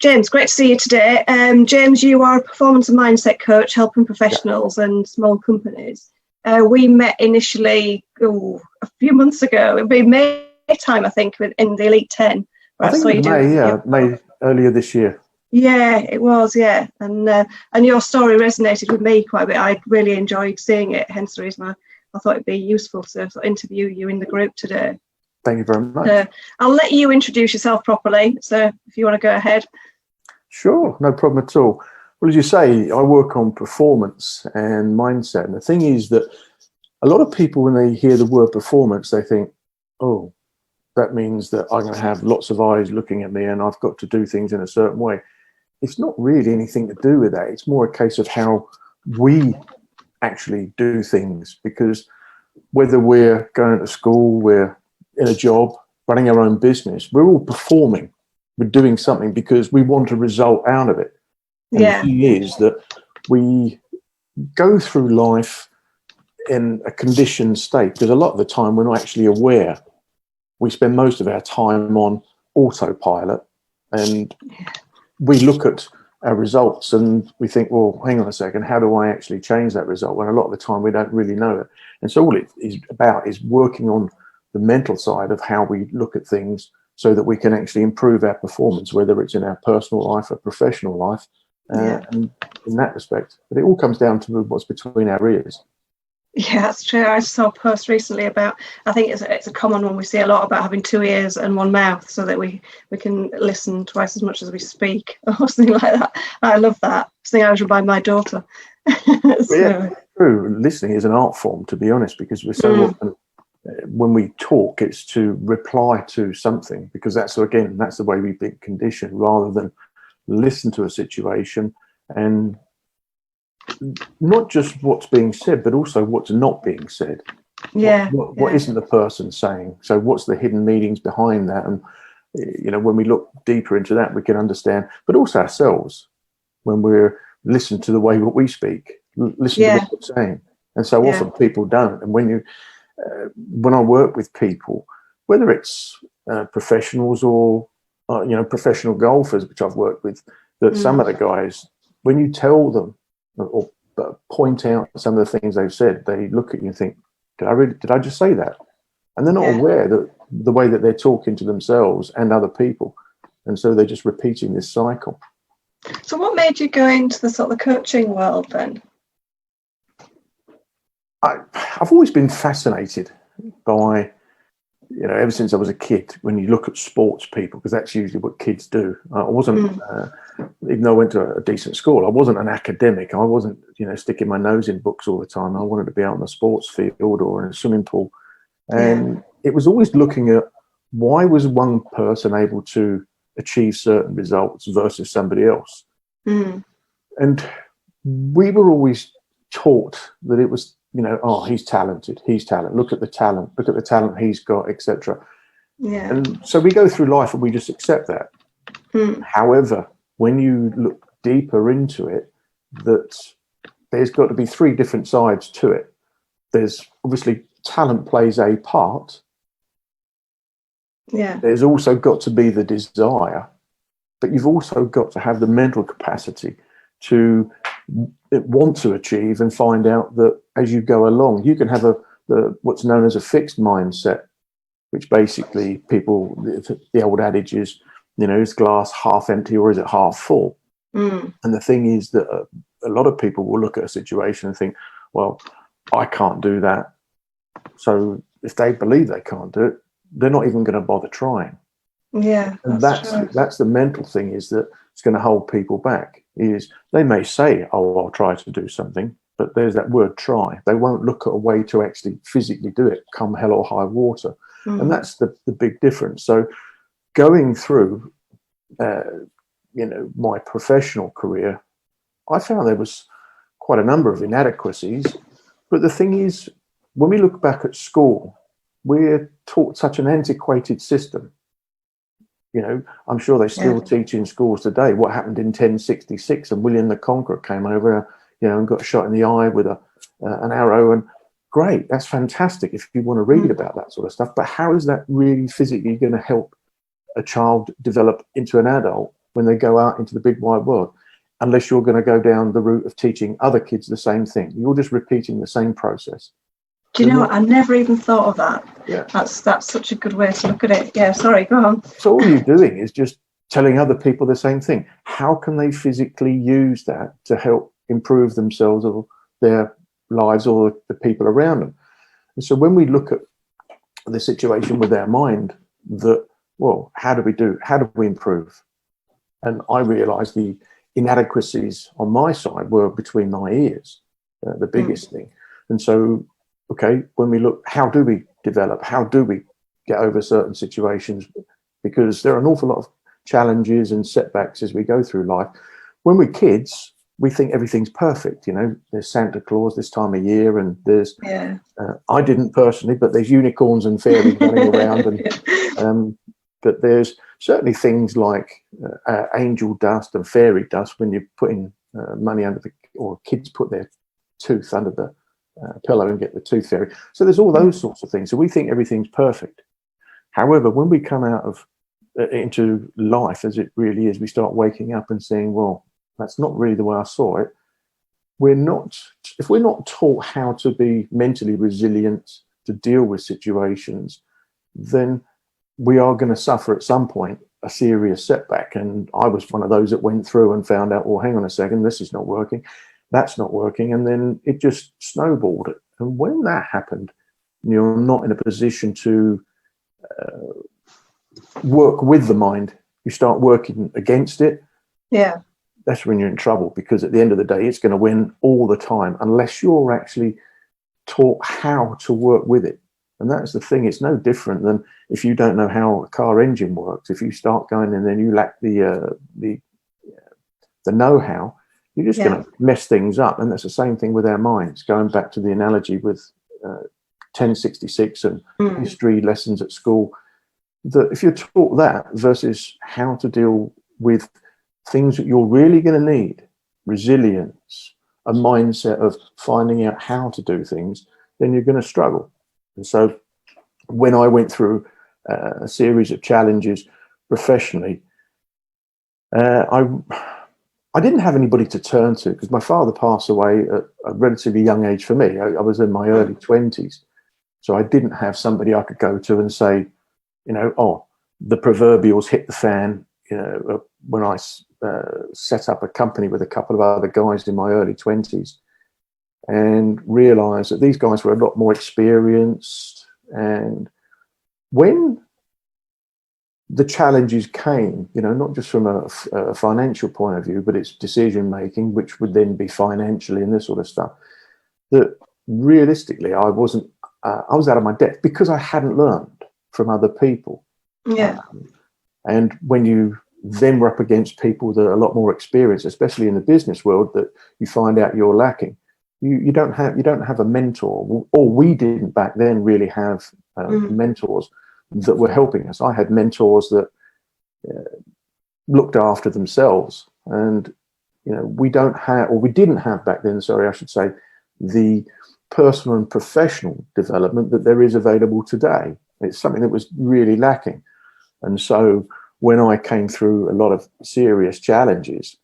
James, great to see you today. James, you are a performance and mindset coach helping professionals and small companies. We met initially a few months ago. It'd be May time, I think, in the Elite 10. I think it was May earlier this year. Yeah, it was, yeah. And your story resonated with me quite a bit. I really enjoyed seeing it, hence the reason I thought it'd be useful to sort of interview you in the group today. Thank you very much. I'll let you introduce yourself properly, so if you want to go ahead. Sure, no problem at all. Well, as you say, I work on performance and mindset. And the thing is that a lot of people, when they hear the word performance, they think, oh, that means that I'm going to have lots of eyes looking at me and I've got to do things in a certain way. It's not really anything to do with that. It's more a case of how we actually do things, because whether we're going to school, we're in a job, running our own business, we're all performing. We're doing something because we want a result out of it. And the thing is that we go through life in a conditioned state, because a lot of the time we're not actually aware. We spend most of our time on autopilot, and we look at our results and we think, well, hang on a second, how do I actually change that result? When a lot of the time we don't really know it. And so all it is about is working on the mental side of how we look at things so that we can actually improve our performance, whether it's in our personal life or professional life, and in that respect. But it all comes down to what's between our ears. Yeah, that's true. I saw a post recently about, I think it's a common one we see a lot, about having 2 ears and 1 mouth so that we can listen twice as much as we speak, or something like that. I love that. Something I was by my daughter. Yeah, true. Listening is an art form, to be honest, because we're so often, when we talk, it's to reply to something, because that's the way we've been conditioned, rather than listen to a situation and not just what's being said, but also what's not being said. What isn't the person saying? So what's the hidden meanings behind that? And when we look deeper into that, we can understand, but also ourselves, when we're listen to the way what we speak, listen to what we're saying. And so often people don't. And when I work with people, whether it's professionals or professional golfers, which I've worked with, that some of the guys, when you tell them or point out some of the things they've said, they look at you and think, did I just say that? And they're not aware that the way that they're talking to themselves and other people, and so they're just repeating this cycle. So what made you go into the sort of coaching world then? I've always been fascinated by, ever since I was a kid, when you look at sports people, because that's usually what kids do. I wasn't, even though I went to a decent school, I wasn't an academic. I wasn't, sticking my nose in books all the time. I wanted to be out on the sports field or in a swimming pool. And it was always looking at, why was one person able to achieve certain results versus somebody else? And we were always taught that it was, he's talented. Look at the talent he's got, etc. And so we go through life and we just accept that. However, when you look deeper into it, that there's got to be 3 different sides to it. There's obviously talent plays a part. There's also got to be the desire, but you've also got to have the mental capacity to want to achieve and find out that as you go along, you can have what's known as a fixed mindset, which basically the old adage is, is glass half empty or is it half full? And the thing is that a lot of people will look at a situation and think, well, I can't do that. So if they believe they can't do it, they're not even going to bother trying. And that's the mental thing, is that it's going to hold people back. Is they may say, oh, I'll try to do something, but there's that word try. They won't look at a way to actually physically do it, come hell or high water. And that's the big difference. So going through my professional career, I found there was quite a number of inadequacies. But the thing is, when we look back at school, we're taught such an antiquated system. I'm sure they still teach in schools today what happened in 1066, and William the Conqueror came over, and got shot in the eye with an arrow. And great, that's fantastic if you want to read about that sort of stuff. But how is that really physically going to help a child develop into an adult when they go out into the big wide world, unless you're going to go down the route of teaching other kids the same thing. You're just repeating the same process. Do you know what? I never even thought of that. Yeah. That's such a good way to look at it. Yeah, sorry, go on. So all you're doing is just telling other people the same thing. How can they physically use that to help improve themselves or their lives or the people around them? And so when we look at the situation with our mind, that, well, how do we improve? And I realized the inadequacies on my side were between my ears, the biggest thing. And so, okay, when we look, how do we develop? How do we get over certain situations? Because there are an awful lot of challenges and setbacks as we go through life. When we're kids, we think everything's perfect. There's Santa Claus this time of year, and there's, I didn't personally, but there's unicorns and fairies running around. And but there's certainly things like angel dust and fairy dust when you're putting money or kids put their tooth under the pillow and get the tooth fairy. So there's all those sorts of things. So we think everything's perfect. However, when we come out of into life as it really is, we start waking up and saying, well, that's not really the way I saw it. If we're not taught how to be mentally resilient to deal with situations, then we are going to suffer at some point a serious setback. And I was one of those that went through and found out, well, hang on a second, this is not working, that's not working. And then it just snowballed. And when that happened, you're not in a position to work with the mind. You start working against it. Yeah. That's when you're in trouble, because at the end of the day, it's going to win all the time unless you're actually taught how to work with it. And that's the thing. It's no different than if you don't know how a car engine works. If you start going and then you lack the know-how, you're just going to mess things up. And that's the same thing with our minds. Going back to the analogy with 1066 and history lessons at school, that if you're taught that versus how to deal with things that you're really going to need, resilience, a mindset of finding out how to do things, then you're going to struggle. And so when I went through a series of challenges professionally, I didn't have anybody to turn to, because my father passed away at a relatively young age for me. I was in my early 20s. So I didn't have somebody I could go to and say, oh, the proverbials hit the fan. When I set up a company with a couple of other guys in my early 20s and realized that these guys were a lot more experienced. And when the challenges came, not just from a financial point of view, but it's decision making, which would then be financially and this sort of stuff, that realistically I was out of my depth because I hadn't learned from other people. Yeah. And when you then were up against people that are a lot more experienced, especially in the business world, that you find out you're lacking, you don't have a mentor, or we didn't back then really have mentors that were helping us. I had mentors that looked after themselves, and we didn't have back then, sorry, I should say, the personal and professional development that there is available today. It's something that was really lacking. And so when I came through a lot of serious challenges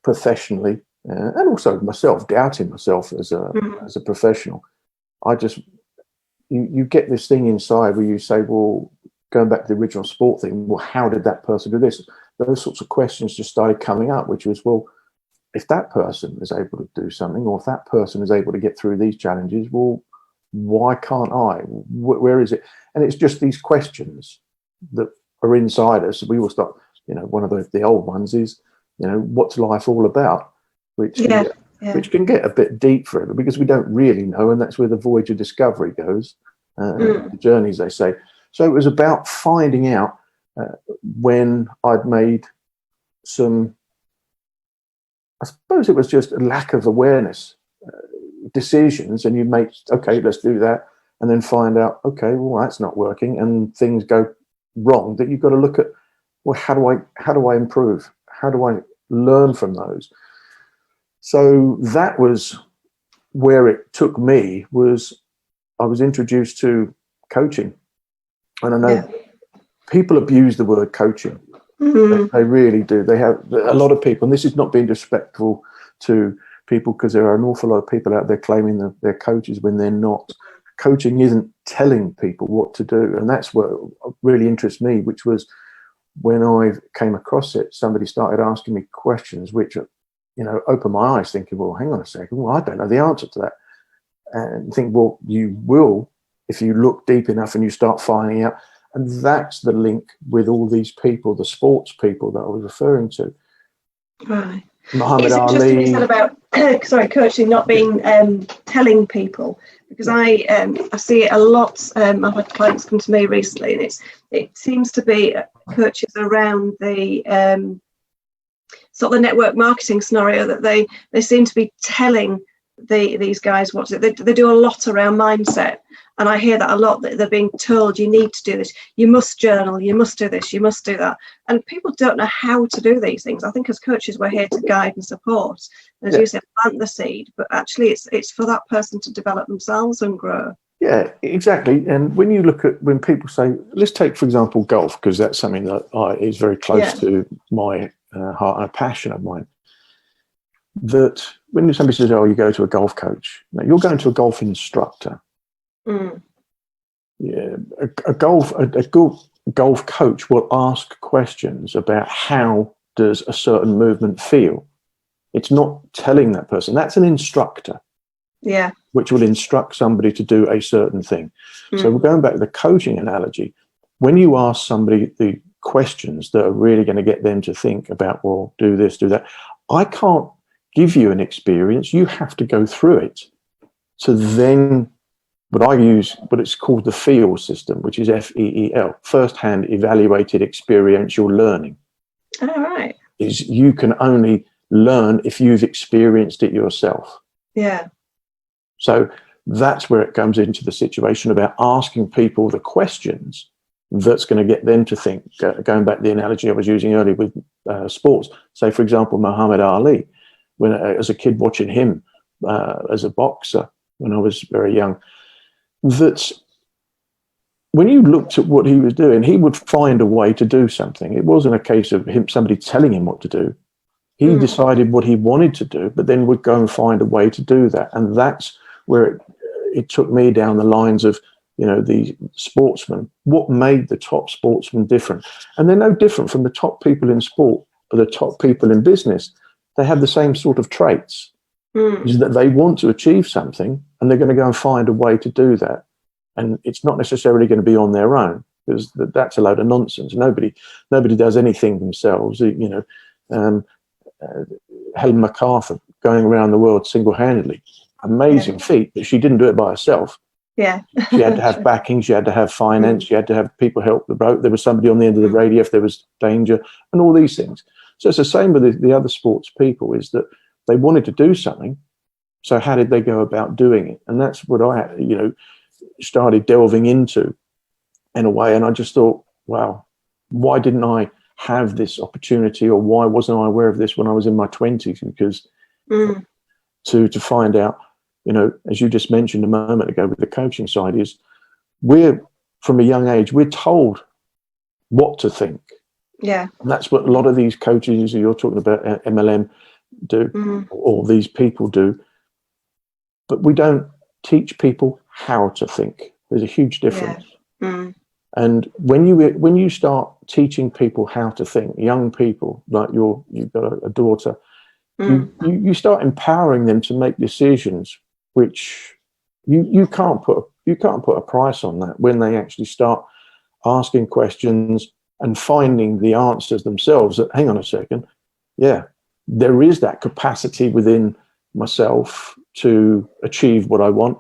professionally, and also myself, doubting myself as a professional, you get this thing inside where you say, well, going back to the original sport thing, well, how did that person do this? Those sorts of questions just started coming up, which was, well, if that person is able to do something, or if that person is able to get through these challenges, well, why can't I? Where is it? And it's just these questions that are inside us. We will start, one of the old ones is, what's life all about? Which can get a bit deep for it, because we don't really know, and that's where the voyage of discovery goes, the journeys, they say. So it was about finding out when I'd made some, I suppose it was just a lack of awareness, decisions, and you make, okay, let's do that, and then find out, okay, well, that's not working, and things go wrong, that you've got to look at, well, how do I improve? How do I learn from those? So that was where it took me. I was introduced to coaching, and I know people abuse the word coaching, They really do. They have a lot of people, and this is not being disrespectful to people, because there are an awful lot of people out there claiming that they're coaches when they're not. Coaching isn't telling people what to do, and that's what really interests me, which was when I came across it, somebody started asking me questions which, opened my eyes, thinking, well, hang on a second, well, I don't know the answer to that. And think, well, you will if you look deep enough and you start finding out. And that's the link with all these people, the sports people that I was referring to. Right. Muhammad It's Ali. interesting you said about coaching not being telling people, because I see it a lot. I've had clients come to me recently, and it seems to be coaches around the sort of the network marketing scenario, that they seem to be telling these guys what to do. They do a lot around mindset, and I hear that a lot, that they're being told, you need to do this, you must journal, you must do this, you must do that, and people don't know how to do these things. I think as coaches we're here to guide and support, as you said, plant the seed, but actually it's for that person to develop themselves and grow. Yeah, exactly. And when you look at, when people say, let's take for example golf, because that's something that is very close to my heart and a passion of mine, that when somebody says, oh, you go to a golf coach, now you're going to a golf instructor. Yeah, a good golf coach will ask questions about how does a certain movement feel. It's not telling that person. That's an instructor, which will instruct somebody to do a certain thing. So we're going back to the coaching analogy. When you ask somebody the questions that are really going to get them to think about, well, do this, do that, I can't give you an experience. You have to go through it. So then what I use, but it's called the FEEL system, which is FEEL, first-hand evaluated experiential learning. All right. Is you can only learn if you've experienced it yourself. Yeah. So that's where it comes into the situation about asking people the questions that's going to get them to think. Going back to the analogy I was using earlier with sports, say, for example, Muhammad Ali, when as a kid watching him as a boxer when I was very young, that when you looked at what he was doing, he would find a way to do something. It wasn't a case of somebody telling him what to do. He decided what he wanted to do, but then would go and find a way to do that. And that's where it took me down the lines of, the sportsmen. What made the top sportsmen different? And they're no different from the top people in sport or the top people in business. They have the same sort of traits. Is that they want to achieve something and they're going to go and find a way to do that. And it's not necessarily going to be on their own, because that's a load of nonsense. Nobody does anything themselves. Helen MacArthur going around the world single-handedly, amazing feat, but she didn't do it by herself. Yeah. She had to have backing, she had to have finance, she had to have people help the boat. There was somebody on the end of the radio if there was danger, and all these things. So it's the same with the other sports people, is that they wanted to do something. So how did they go about doing it? And that's what I, started delving into in a way. And I just thought, wow, why didn't I have this opportunity, or why wasn't I aware of this when I was in my 20s? Because to find out, as you just mentioned a moment ago with the coaching side, is we're, from a young age, we're told what to think. Yeah. And that's what a lot of these coaches you're talking about, MLM, do, or these people do. But we don't teach people how to think. There's a huge difference. And when you start teaching people how to think, young people, like you've got a daughter, you start empowering them to make decisions which you can't put a price on that, when they actually start asking questions and finding the answers themselves. That, hang on a second, there is that capacity within myself to achieve what I want.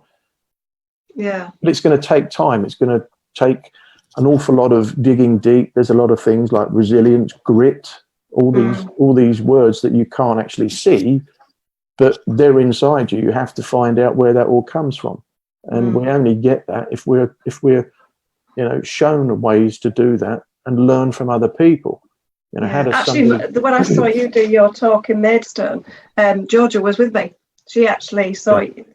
Yeah. But it's going to take time. It's going to take an awful lot of digging deep. There's a lot of things like resilience, grit, all these words that you can't actually see, but they're inside you. You have to find out where that all comes from. And we only get that if we're shown ways to do that and learn from other people. Actually, when I saw you do your talk in Maidstone, Georgia was with me. She actually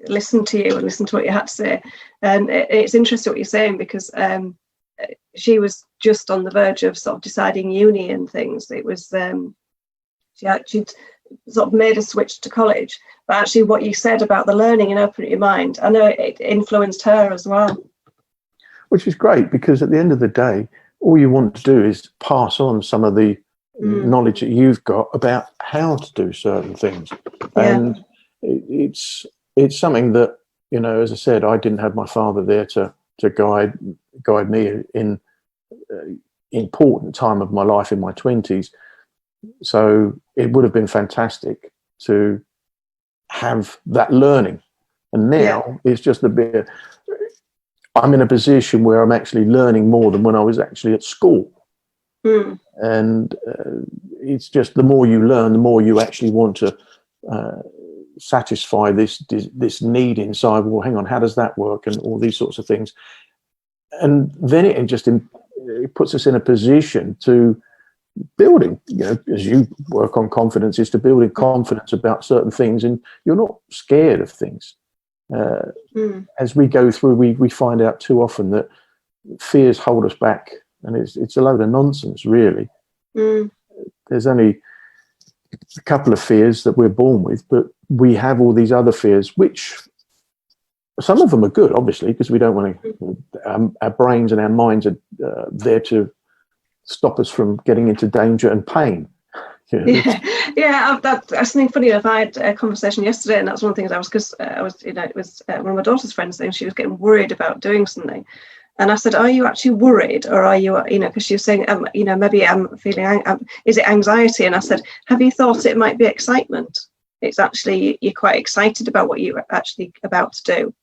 listened to you and listened to what you had to say. And it's interesting what you're saying, because she was just on the verge of sort of deciding uni and things. It was she'd sort of made a switch to college, but actually what you said about the learning and opening your mind, I know it influenced her as well. Which is great, because at the end of the day, all you want to do is pass on some of the knowledge that you've got about how to do certain things. And it's something that, you know, as I said, I didn't have my father there to guide me in important time of my life in my 20s. So it would have been fantastic to have that learning. And now it's just a bit, I'm in a position where I'm actually learning more than when I was actually at school. And it's just, the more you learn, the more you actually want to satisfy this need inside. Well, hang on, how does that work? And all these sorts of things. And then it puts us in a position to building, you know, as you work on confidence, is to building confidence about certain things, and you're not scared of things. As we go through, we find out too often that fears hold us back, and it's a load of nonsense, really. There's only a couple of fears that we're born with, but we have all these other fears, which some of them are good, obviously, because we don't want to, our brains and our minds are there to stop us from getting into danger and pain. That's something funny enough. I had a conversation yesterday, and that's one of the things it was one of my daughter's friends, and she was getting worried about doing something. And I said, are you actually worried, or are you, because she was saying, maybe I'm feeling, is it anxiety? And I said, have you thought it might be excitement? It's actually, you're quite excited about what you're actually about to do,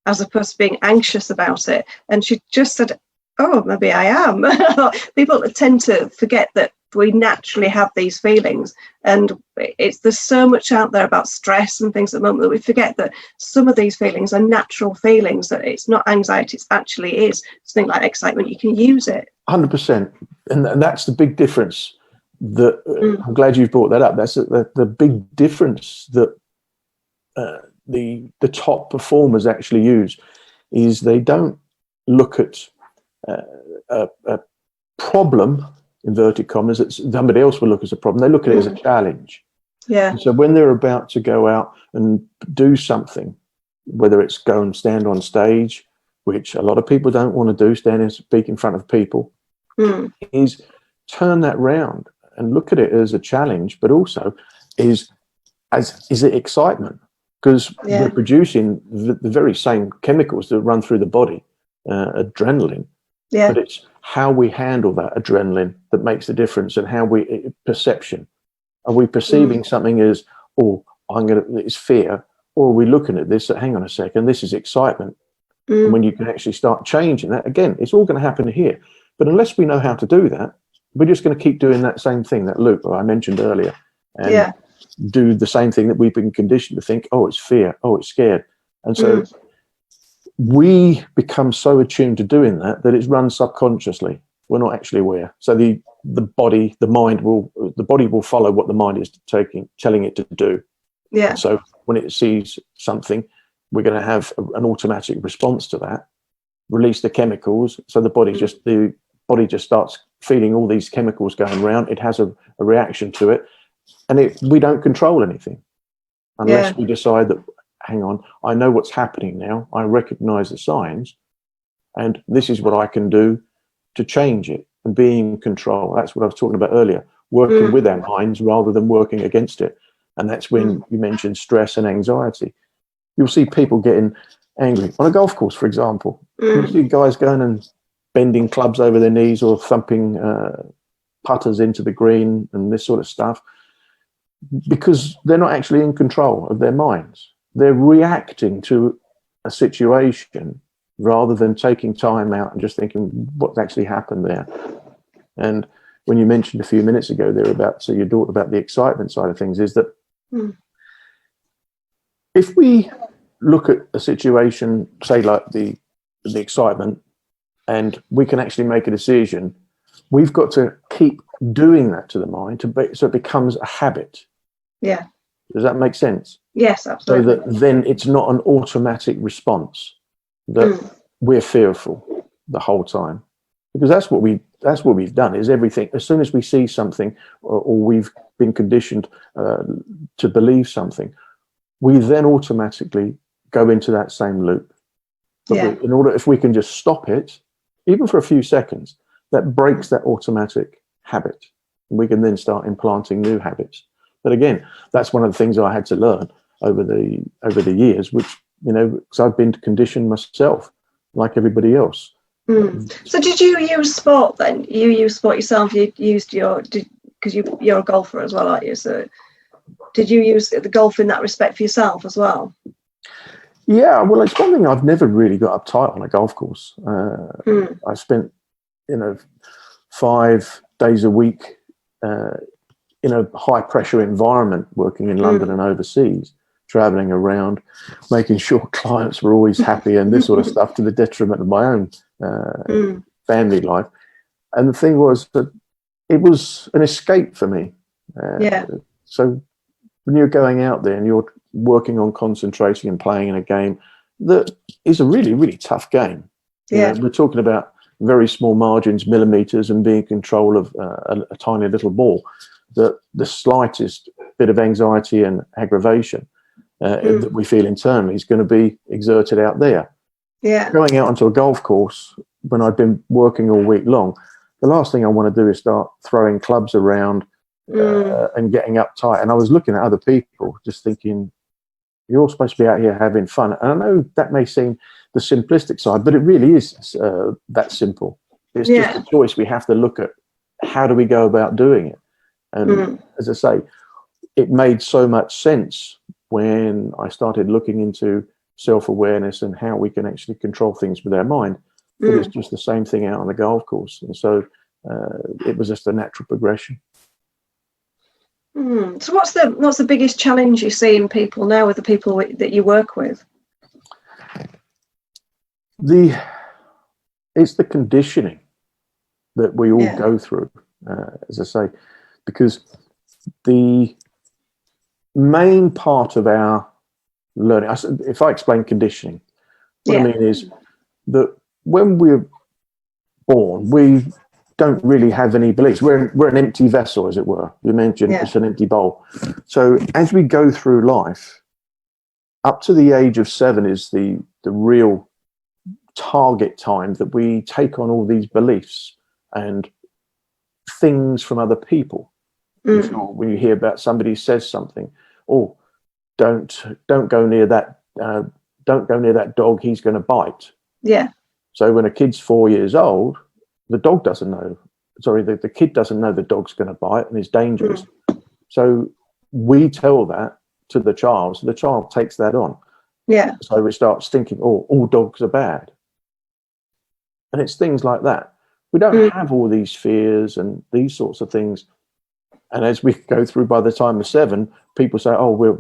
as opposed to being anxious about it. And she just said, oh, maybe I am. People tend to forget that we naturally have these feelings, and there's so much out there about stress and things at the moment that we forget that some of these feelings are natural feelings, that it's not anxiety, it actually is something like excitement. You can use it 100%, and that's the big difference. That I'm glad you've brought that up. That's the big difference that the top performers actually use, is they don't look at a problem, inverted commas, that somebody else will look as a problem. They look at it as a challenge. And so when they're about to go out and do something, whether it's go and stand on stage, which a lot of people don't want to do, stand and speak in front of people, is turn that round and look at it as a challenge, but also is it excitement? Because we're producing the very same chemicals that run through the body, adrenaline. But it's how we handle that adrenaline that makes the difference, and how perception. Are we perceiving something as, it's fear, or are we looking at this, hang on a second, this is excitement? And when you can actually start changing that, again, it's all going to happen here. But unless we know how to do that, we're just going to keep doing that same thing, that loop that I mentioned earlier, and do the same thing that we've been conditioned to think, oh, it's fear, oh, it's scared. And so we become so attuned to doing that it's run subconsciously. We're not actually aware. So the body will follow what the mind is telling it to do. So when it sees something, we're going to have an automatic response to that, release the chemicals. So the body just starts feeling all these chemicals going around. It has a reaction to it, and we don't control anything unless we decide that, hang on, I know what's happening now. I recognize the signs, and this is what I can do to change it and be in control. That's what I was talking about earlier, working with our minds rather than working against it. And that's when you mentioned stress and anxiety. You'll see people getting angry on a golf course, for example. You see guys going and bending clubs over their knees, or thumping putters into the green and this sort of stuff, because they're not actually in control of their minds. They're reacting to a situation rather than taking time out and just thinking what's actually happened there. And when you mentioned a few minutes ago there about your daughter, about the excitement side of things, is that if we look at a situation, say like the excitement, and we can actually make a decision, we've got to keep doing that to the mind so it becomes a habit. Does that make sense? Yes, absolutely. So that then it's not an automatic response that we're fearful the whole time. because that's what we've done, is everything. As soon as we see something, or we've been conditioned to believe something, we then automatically go into that same loop. But if we can just stop it, even for a few seconds, that breaks that automatic habit. We can then start implanting new habits. But again, that's one of the things I had to learn over the years, which, because I've been conditioned myself, like everybody else. So did you use sport then? You use sport yourself? You used because you're a golfer as well, aren't you? So did you use the golf in that respect for yourself as well? Yeah, well, it's one thing I've never really got uptight on a golf course. I spent, 5 days a week in a high pressure environment, working in London and overseas, traveling around, making sure clients were always happy and this sort of stuff, to the detriment of my own family life. And the thing was that it was an escape for me. So when you're going out there and you're working on concentrating and playing in a game that is a really, really tough game. We're talking about very small margins, millimeters, and being in control of a tiny little ball. The slightest bit of anxiety and aggravation that we feel internally is going to be exerted out there. Going out onto a golf course, when I've been working all week long, the last thing I want to do is start throwing clubs around and getting uptight. And I was looking at other people, just thinking, you're all supposed to be out here having fun. And I know that may seem the simplistic side, but it really is that simple. It's just a choice. We have to look at, how do we go about doing it? And as I say, it made so much sense when I started looking into self-awareness and how we can actually control things with our mind. But it's just the same thing out on the golf course. And so it was just a natural progression. So what's the biggest challenge you see in people now with the people that you work with? It's the conditioning that we all go through, as I say, because the main part of our learning, if I explain conditioning, what I mean is that when we're born, we don't really have any beliefs. We're an empty vessel, as it were. You mentioned it's an empty bowl. So as we go through life, up to the age of 7 is the real target time that we take on all these beliefs and things from other people. When you hear about somebody says something, don't go near that dog, he's going to bite. So when a kid's 4 years old, the kid doesn't know the dog's going to bite and is dangerous. So we tell that to the child, so the child takes that on. So it starts thinking, all dogs are bad. And it's things like that. We don't have all these fears and these sorts of things. And as we go through, by the time of 7, people say,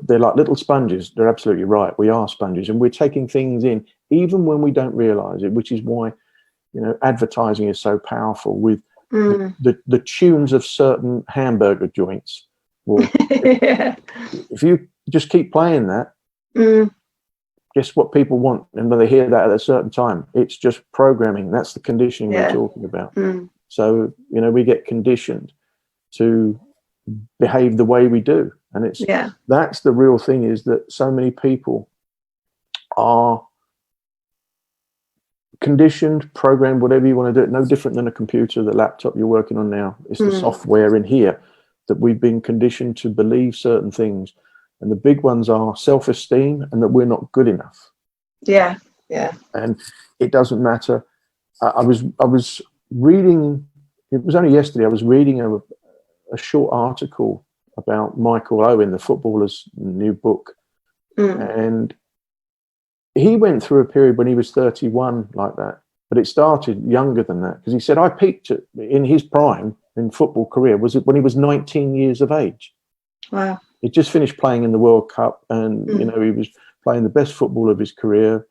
they're like little sponges. They're absolutely right. We are sponges. And we're taking things in, even when we don't realize it, which is why, advertising is so powerful with the tunes of certain hamburger joints. Well, if you just keep playing that, guess what people want? And when they hear that at a certain time, it's just programming. That's the conditioning we're talking about. So, we get conditioned to behave the way we do. And that's the real thing, is that so many people are conditioned, programmed, whatever you want to do it, no different than a computer, the laptop you're working on now. It's the software in here that we've been conditioned to believe certain things. And the big ones are self-esteem and that we're not good enough. And it doesn't matter. I was reading, it was only yesterday, I was reading a short article about Michael Owen, the footballer's new book. And he went through a period when he was 31 like that, but it started younger than that, because he said, I peaked in his prime in football career was when he was 19 years of age. Wow. He just finished playing in the World Cup, and he was playing the best football of his career,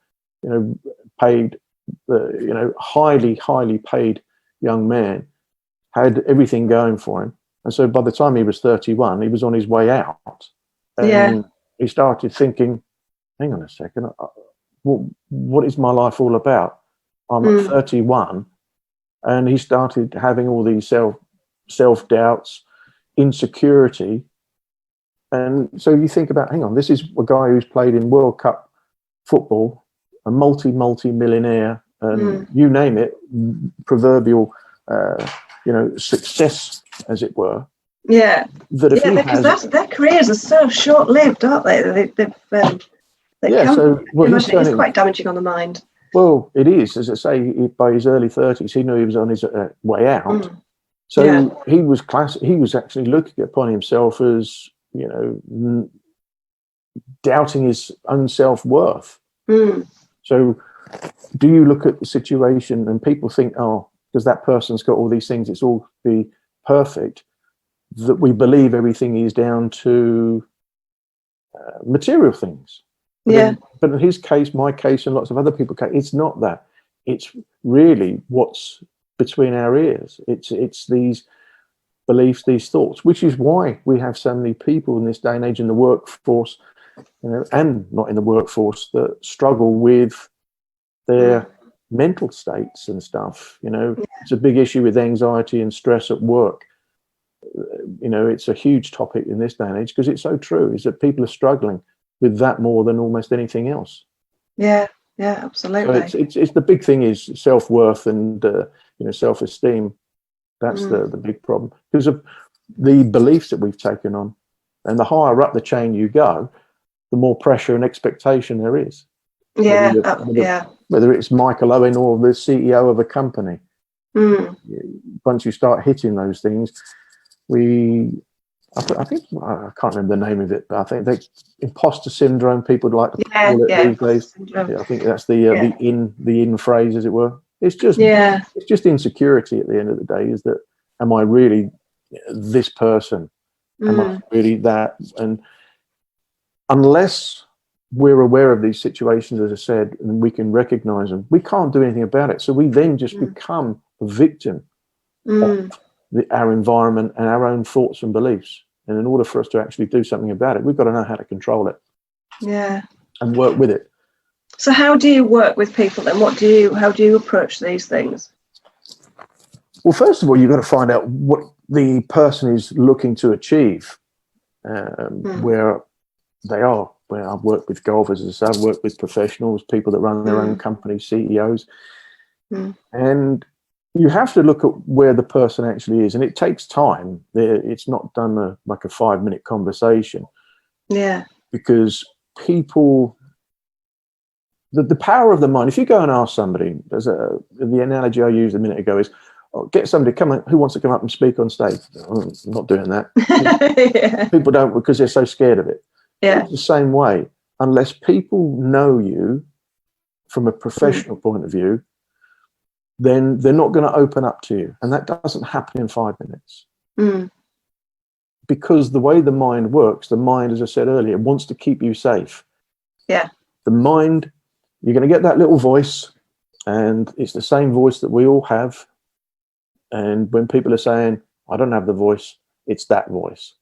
paid, highly paid young man, had everything going for him. And so by the time he was 31, he was on his way out. And he started thinking, hang on a second, what is my life all about? I'm at 31 and he started having all these self doubts, insecurity. And so you think about, hang on, this is a guy who's played in World Cup football, a multi-millionaire, and you name it, proverbial, success, as it were. Yeah. That if because their careers are so short-lived, aren't they? It's quite damaging on the mind. Well, it is. As I say, by his early 30s, he knew he was on his way out. So he was actually looking upon himself as, doubting his own self-worth. So do you look at the situation and people think, oh, because that person's got all these things, it's all be perfect, that we believe everything is down to material things. But in his case, my case, and lots of other people's case, it's not that. It's really what's between our ears. It's these beliefs, these thoughts, which is why we have so many people in this day and age in the workforce, and not in the workforce, that struggle with their mental states and stuff. It's a big issue with anxiety and stress at work. It's a huge topic in this day and age, because it's so true, is that people are struggling with that more than almost anything else. Yeah, absolutely. So it's the big thing is self-worth and self-esteem. That's the big problem, because of the beliefs that we've taken on. And the higher up the chain you go, the more pressure and expectation there is. Whether it's Michael Owen or the CEO of a company. Once you start hitting those things, I think I can't remember the name of it, but I think imposter syndrome, people like to call it these days. I think that's the in phrase, as it were. It's just insecurity at the end of the day. Is that, am I really this person? Am I really that? And unless we're aware of these situations, as I said, and we can recognize them, we can't do anything about it. So we then just become a victim of our environment and our own thoughts and beliefs. And in order for us to actually do something about it, we've got to know how to control it. And work with it. So how do you work with people then? How do you approach these things? Well, first of all, you've got to find out what the person is looking to achieve, where they are. Where I've worked with golfers, as I said, I've worked with professionals, people that run their own companies, CEOs. And you have to look at where the person actually is. And it takes time. It's not done like a 5-minute conversation. Because people... The power of the mind, if you go and ask somebody, the analogy I used a minute ago is, get somebody who wants to come up and speak on stage. I'm not doing that. People don't, because they're so scared of it. It's the same way. Unless people know you from a professional point of view, then they're not going to open up to you. And that doesn't happen in 5 minutes. Because the way the mind works, the mind, as I said earlier, wants to keep you safe. The mind... You're going to get that little voice, and it's the same voice that we all have. And when people are saying, I don't have the voice, it's that voice.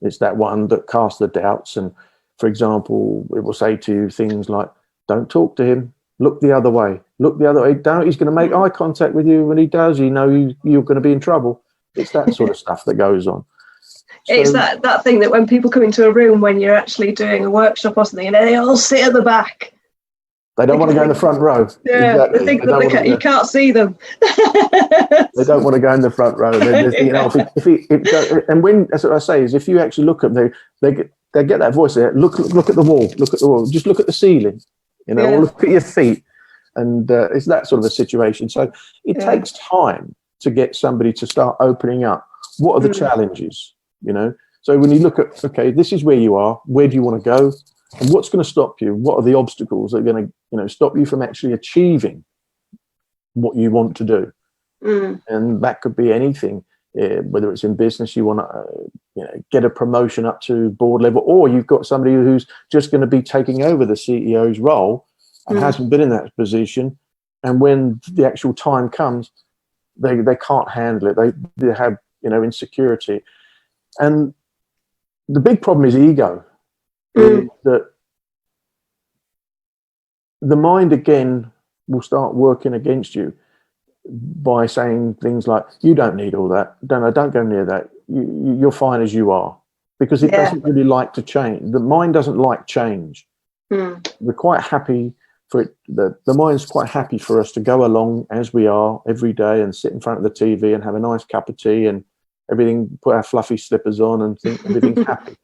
It's that one that casts the doubts. And, for example, it will say to you things like, don't talk to him, look the other way. Look the other way. He's going to make eye contact with you. When he does, you're going to be in trouble. It's that sort of stuff that goes on. It's that thing that when people come into a room when you're actually doing a workshop or something, and they all sit at the back. They don't want to go in the front row. Exactly. They think that you can't see them. They don't want to go in the front row. And when, that's what I say, is if you actually look at them, they get that voice there. Look at the wall. Look at the wall. Just look at the ceiling. Or look at your feet. And it's that sort of a situation. So it takes time to get somebody to start opening up. What are the challenges? So when you look at, okay, this is where you are. Where do you want to go? And what's going to stop you? What are the obstacles that are going to stop you from actually achieving what you want to do? And that could be anything, whether it's in business, you want to get a promotion up to board level, or you've got somebody who's just going to be taking over the CEO's role and hasn't been in that position. And when the actual time comes, they can't handle it. They have insecurity. And the big problem is ego. Is that the mind again will start working against you. by saying things like, you don't need all that, don't go near that, you're fine as you are, because it doesn't really like to change. The mind doesn't like change. We're quite happy for it. The mind's quite happy for us to go along as we are every day and sit in front of the TV and have a nice cup of tea and everything, put our fluffy slippers on and think everything's happy.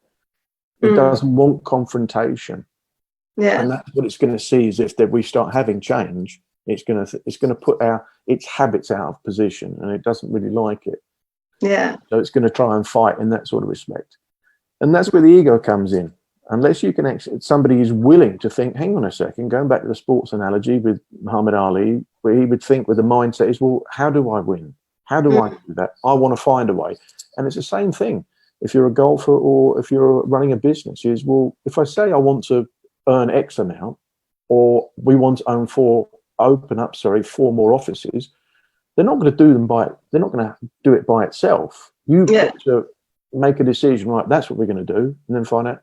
It doesn't want confrontation. And that's what it's going to see, is if we start having change, it's going to put its habits out of position, and it doesn't really like it. So it's going to try and fight in that sort of respect. And that's where the ego comes in. Unless you can actually, somebody is willing to think, hang on a second, going back to the sports analogy with Muhammad Ali, where he would think with the mindset is, well, how do I win? How do I do that? I want to find a way. And it's the same thing. If you're a golfer or if you're running a business, is, well, if I say I want to earn X amount, or we want to open up 4 more offices, they're not going to do them they're not going to do it by itself. You've got to make a decision, right, that's what we're going to do, and then find out,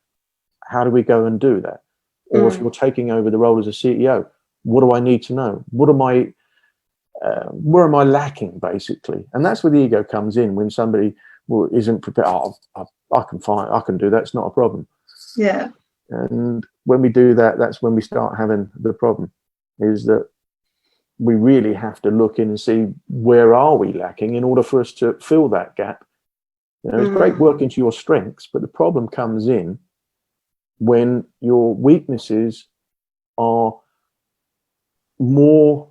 how do we go and do that? Or if you're taking over the role as a CEO, what do I need to know? Where am I lacking, basically? And that's where the ego comes in, when somebody isn't prepared. I can do that. It's not a problem. And when we do that, that's when we start having the problem, is that we really have to look in and see, where are we lacking in order for us to fill that gap. It's great working to your strengths, but the problem comes in when your weaknesses are more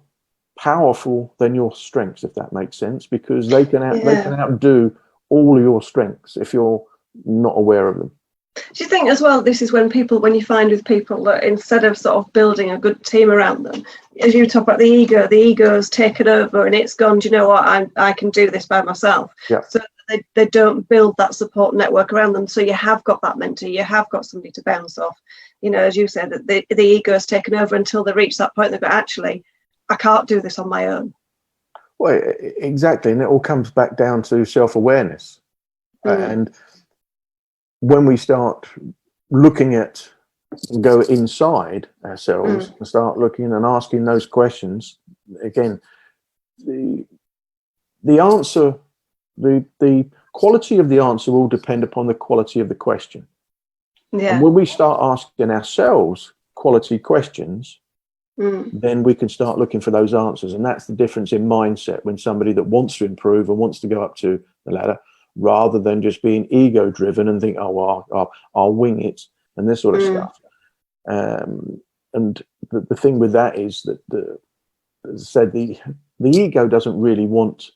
powerful than your strengths, if that makes sense, because they can outdo all your strengths if you're not aware of them. Do you think as well, this is when you find with people that instead of sort of building a good team around them, as you talk about the ego's taken over and it's gone, do you know what, I can do this by myself. So they don't build that support network around them. So you have got that mentor, you have got somebody to bounce off. As you said, that the ego has taken over until they reach that point. They go, actually, I can't do this on my own. Well, exactly. And it all comes back down to self-awareness. And when we start looking at, go inside ourselves and start looking and asking those questions, again, the answer, the quality of the answer will depend upon the quality of the question. And when we start asking ourselves quality questions, then we can start looking for those answers. And that's the difference in mindset, when somebody that wants to improve and wants to go up to the ladder, rather than just being ego driven and think, oh, well, I'll wing it and this sort of stuff. And the thing with that is that, as I said, the ego doesn't really want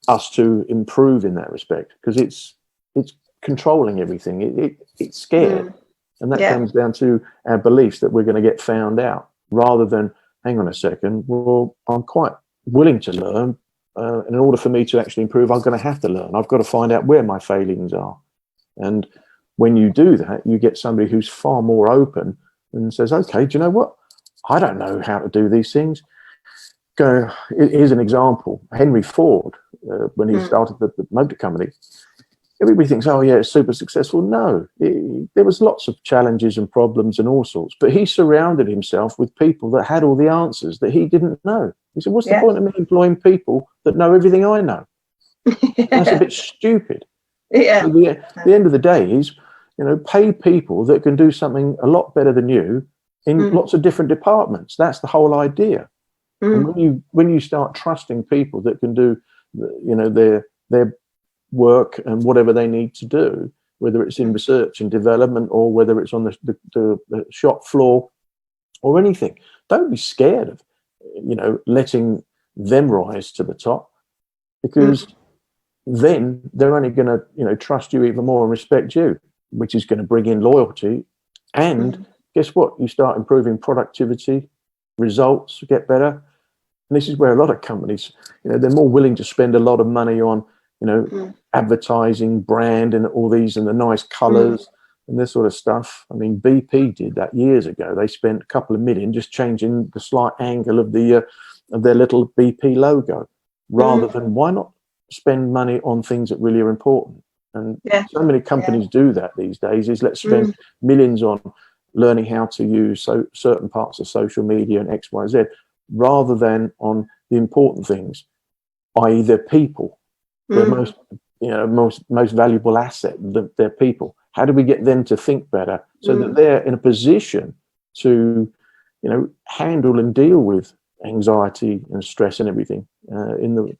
us to improve in that respect, because it's controlling everything. It's scared. And that comes down to our beliefs that we're going to get found out, rather than, hang on a second, well, I'm quite willing to learn. And in order for me to actually improve, I'm going to have to learn. I've got to find out where my failings are. And when you do that, you get somebody who's far more open and says, okay, do you know what? I don't know how to do these things. Here's an example. Henry Ford, when he started the motor company, everybody thinks, oh, yeah, it's super successful. No, there was lots of challenges and problems and all sorts. But he surrounded himself with people that had all the answers that he didn't know. He said, what's the point of me employing people that know everything I know? That's a bit stupid. So the end of the day is, pay people that can do something a lot better than you in lots of different departments. That's the whole idea. And when you start trusting people that can do, their work and whatever they need to do, whether it's in research and development or whether it's on the shop floor or anything, don't be scared of letting them rise to the top, because then they're only going to trust you even more and respect you, which is going to bring in loyalty. And guess what? You start improving productivity, results get better. And this is where a lot of companies, they're more willing to spend a lot of money on advertising, brand, and all these, and the nice colors and this sort of stuff. I mean, BP did that years ago. They spent a couple of million just changing the slight angle of their little BP logo, rather than, why not spend money on things that really are important? And so many companies do that these days, is let's spend millions on learning how to use certain parts of social media and X, Y, Z, rather than on the important things, i.e. their people, their most valuable asset, their people. How do we get them to think better so that they're in a position to, handle and deal with anxiety and stress and everything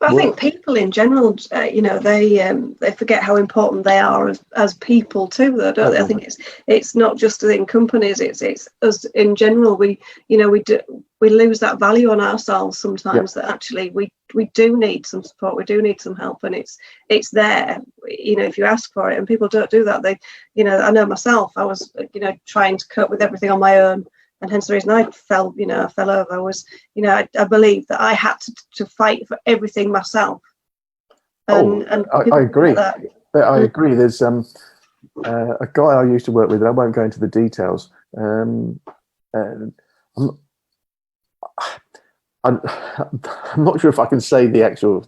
I think people in general, they forget how important they are as people too, though, don't they? I think it's not just in companies, it's us in general. We lose that value on ourselves sometimes, that actually we do need some support, we do need some help, and it's there, if you ask for it, and people don't do that. They, I know myself, I was, trying to cope with everything on my own. And hence the reason I fell over was, I believe that I had to fight for everything myself. And I agree. I agree. There's a guy I used to work with, and I won't go into the details. And I'm not sure if I can say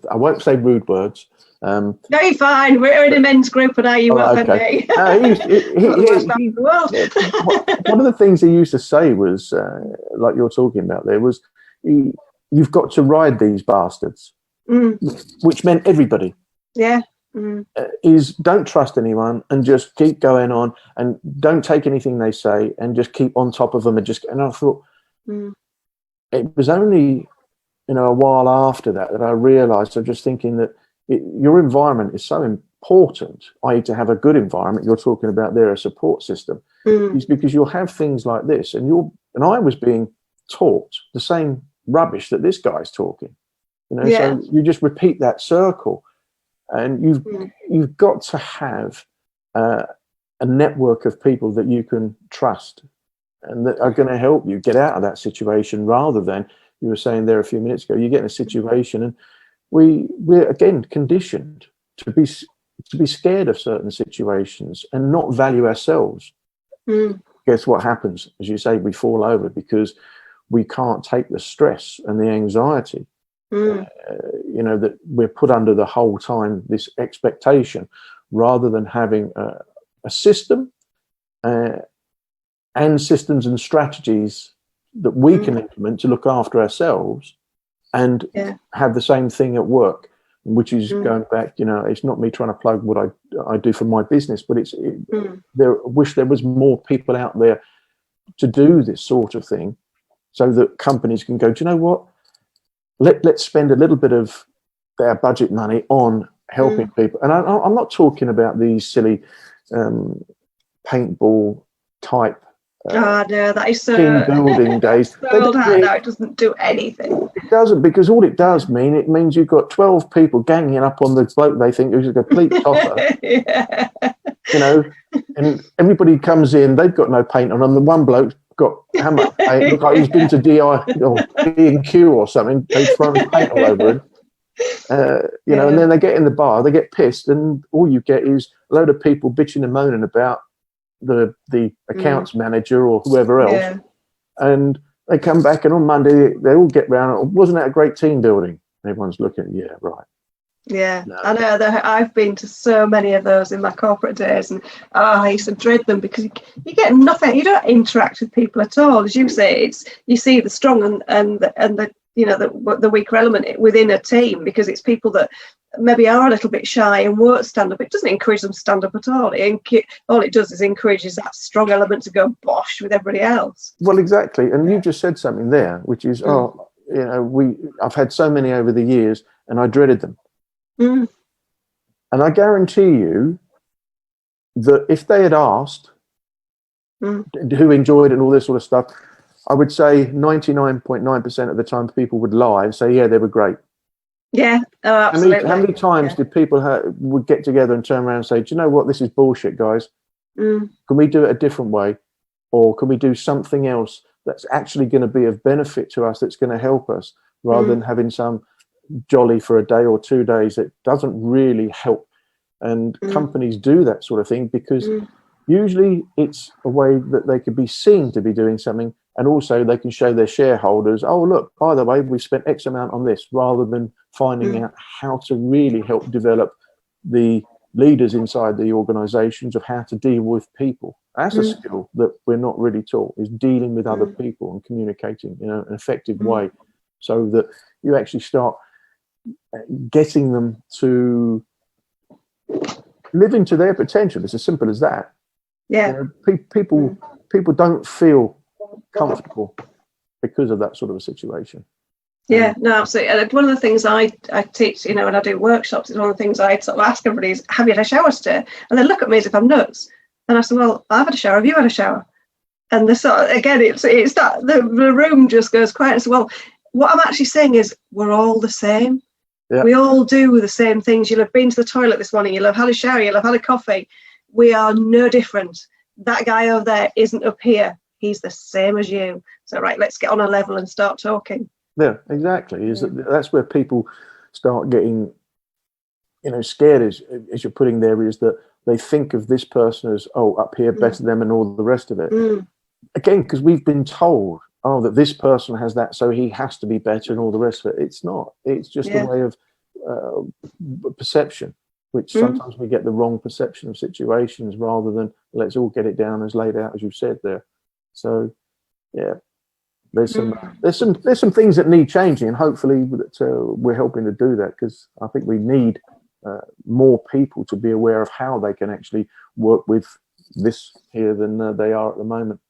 I won't say rude words. No, you're fine. We're in a men's group, and you won't offend me. One of the things he used to say was, like you're talking about there, was you've got to ride these bastards, which meant everybody. Yeah. Is don't trust anyone and just keep going on and don't take anything they say and just keep on top of them and I thought it was only a while after that I realized, I'm just thinking that your environment is so important, i.e. to have a good environment. You're talking about there a support system, is because you'll have things like this, and I was being taught the same rubbish that this guy's talking, so you just repeat that circle, and you've got to have a network of people that you can trust and that are going to help you get out of that situation, rather than, you were saying there a few minutes ago, you get in a situation and we're again conditioned to be scared of certain situations and not value ourselves. Guess what happens? As you say, we fall over because we can't take the stress and the anxiety that we're put under the whole time, this expectation, rather than having a system and systems and strategies that we can implement to look after ourselves and have the same thing at work, which is going back, it's not me trying to plug what I do for my business, but I wish there was more people out there to do this sort of thing, so that companies can go, do you know what? Let's spend a little bit of their budget money on helping people. And I'm not talking about these silly paintball type no, that is so team building days. No, it doesn't do anything. It doesn't, because all it does it means you've got 12 people ganging up on the bloke they think is a complete tosser. And everybody comes in, they've got no paint on them. The one bloke's got how much paint? Look like he's been to D&Q or something. They've thrown paint all over him. And then they get in the bar, they get pissed, and all you get is a load of people bitching and moaning about the accounts manager or whoever else, and they come back, and on Monday they all get round. Wasn't that a great team building? And everyone's looking, right. Yeah, no. I know. I've been to so many of those in my corporate days, and I used to dread them because you get nothing. You don't interact with people at all, as you say. You see the strong and the weaker element within a team, because it's people that maybe are a little bit shy and won't stand up. It doesn't encourage them to stand up at all. All it does is encourages that strong element to go bosh with everybody else. Well, exactly. And you just said something there, which is, I've had so many over the years, and I dreaded them. And I guarantee you that if they had asked who enjoyed it and all this sort of stuff, I would say 99.9% of the time people would lie and say, yeah, they were great. Yeah, absolutely. How many times did people would get together and turn around and say, do you know what, this is bullshit, guys? Can we do it a different way? Or can we do something else that's actually going to be of benefit to us, that's going to help us, rather than having some jolly for a day or 2 days that doesn't really help? And companies do that sort of thing because usually it's a way that they could be seen to be doing something, and also they can show their shareholders, oh, look, by the way, we've spent X amount on this, rather than finding out how to really help develop the leaders inside the organizations of how to deal with people. That's a skill that we're not really taught, is dealing with other people and communicating in an effective way. so that you actually start getting them to live into their potential. It's as simple as that. Yeah. You know, people don't feel comfortable because of that sort of a situation. Yeah, no, absolutely. And one of the things I teach, you know, when I do workshops, is one of the things I sort of ask everybody is, have you had a shower today? And they look at me as if I'm nuts. And I said, well, I've had a shower. Have you had a shower? And the sort of, again, it's that the room just goes quiet. And so, well, what I'm actually saying is we're all the same. Yeah. We all do the same things. You'll have been to the toilet this morning. You'll have had a shower. You'll have had a coffee. We are no different. That guy over there isn't up here. He's the same as you. So, right, let's get on a level and start talking. Yeah, exactly. That's where people start getting, you know, scared, as you're putting there, is that they think of this person as, oh, up here, better them, and all the rest of it. Again, because we've been told, oh, that this person has that, so he has to be better and all the rest of it. It's not. It's just a way of perception, which sometimes we get the wrong perception of situations rather than let's all get it down as laid out, as you've said there. So, yeah. There's some things that need changing, and hopefully we're helping to do that, because I think we need more people to be aware of how they can actually work with this here than they are at the moment.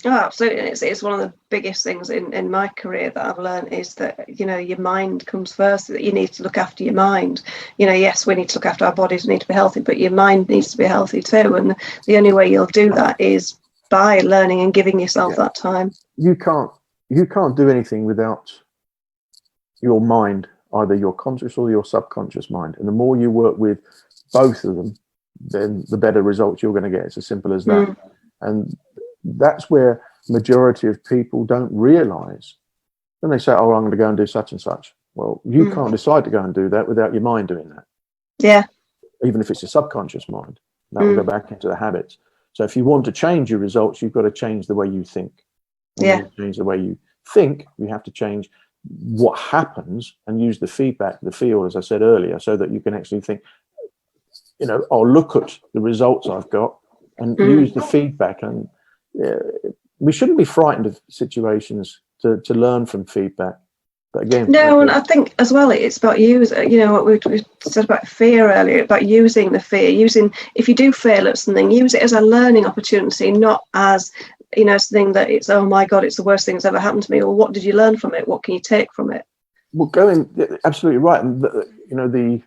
Oh, absolutely. And it's one of the biggest things in my career that I've learned is that, you know, your mind comes first, that you need to look after your mind. You know, yes, we need to look after our bodies, we need to be healthy, but your mind needs to be healthy too. And the only way you'll do that is by learning and giving yourself that time. You can't do anything without your mind, either your conscious or your subconscious mind. And the more you work with both of them, then the better results you're going to get. It's as simple as that. And that's where majority of people don't realize. Then they say, oh, I'm going to go and do such and such. Well, you can't decide to go and do that without your mind doing that. Yeah. Even if it's a subconscious mind, that will go back into the habits. So if you want to change your results, you've got to change the way you think. And change the way you think, you have to change what happens and use the feedback, the field, as I said earlier, so that you can actually think, you know, oh, look at the results I've got, and use the feedback. And we shouldn't be frightened of situations to learn from feedback. But again, no, and I think as well, it's about using, you know, what we said about fear earlier, about using the fear, if you do fail at something, use it as a learning opportunity, not as, you know, something that it's, oh my God, it's the worst thing that's ever happened to me. Or what did you learn from it? What can you take from it? Well, absolutely right. And, you know, the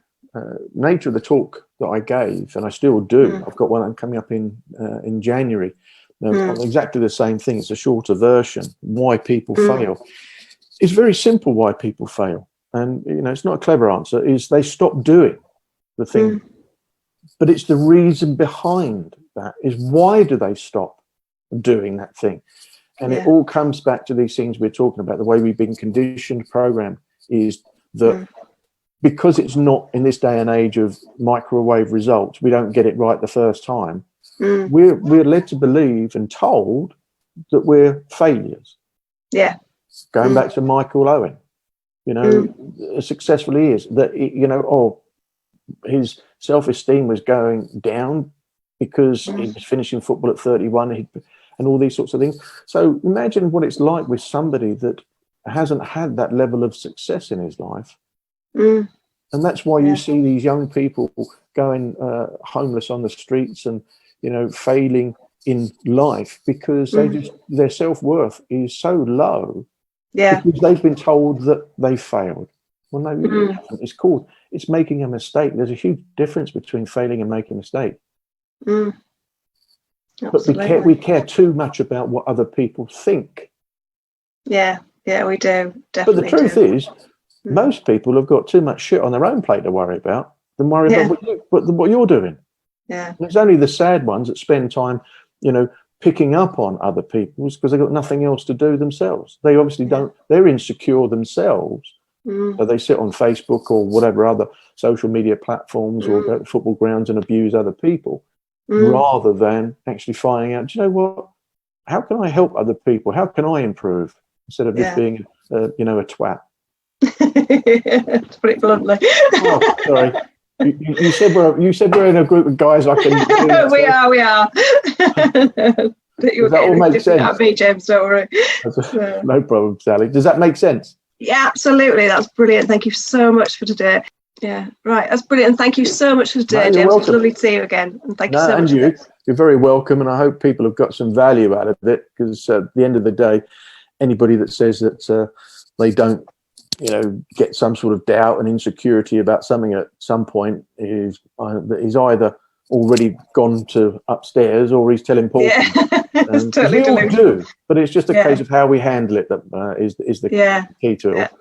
nature of the talk that I gave, and I still do, I've got one coming up in January, on exactly the same thing. It's a shorter version, why people fail. It's very simple why people fail. And, you know, it's not a clever answer, is they stop doing the thing. But it's the reason behind that, is why do they stop doing that thing? And it all comes back to these things we're talking about. The way we've been conditioned, programmed, is that because it's not in this day and age of microwave results, we don't get it right the first time. We're led to believe and told that we're failures. Going back to Michael Owen, you know, as successful he is, that, you know, oh, his self-esteem was going down because he was finishing football at 31 and all these sorts of things. So imagine what it's like with somebody that hasn't had that level of success in his life. And that's why you see these young people going homeless on the streets and, you know, failing in life, because their self-worth is so low because they've been told that they failed. Well, no, it's making a mistake. There's a huge difference between failing and making a mistake. But we care too much about what other people think. Yeah, we do. Definitely. But the truth is, most people have got too much shit on their own plate to worry about than worry about what you're doing. And it's only the sad ones that spend time, you know, picking up on other people's, because they've got nothing else to do themselves. They obviously don't. They're insecure themselves. So they sit on Facebook or whatever other social media platforms or go to football grounds and abuse other people, rather than actually finding out, do you know what? How can I help other people? How can I improve? Instead of just being, you know, a twat. To put it bluntly. Oh, sorry. You said we're in a group of guys. I can. We are. Does that all make sense? Me, James, don't worry. No problem, Sally. Does that make sense? Yeah, absolutely. That's brilliant. Thank you so much for today. Yeah, right. That's brilliant. Thank you so much for today, No, James. welcome. It's lovely to see you again. And thank you so much. And you're very welcome. And I hope people have got some value out of it, because at the end of the day, anybody that says that they don't, get some sort of doubt and insecurity about something at some point is either already gone to upstairs or he's telling Paul. Yeah, it's totally we all delusional. do, but it's just a case of how we handle it that is the key to it all.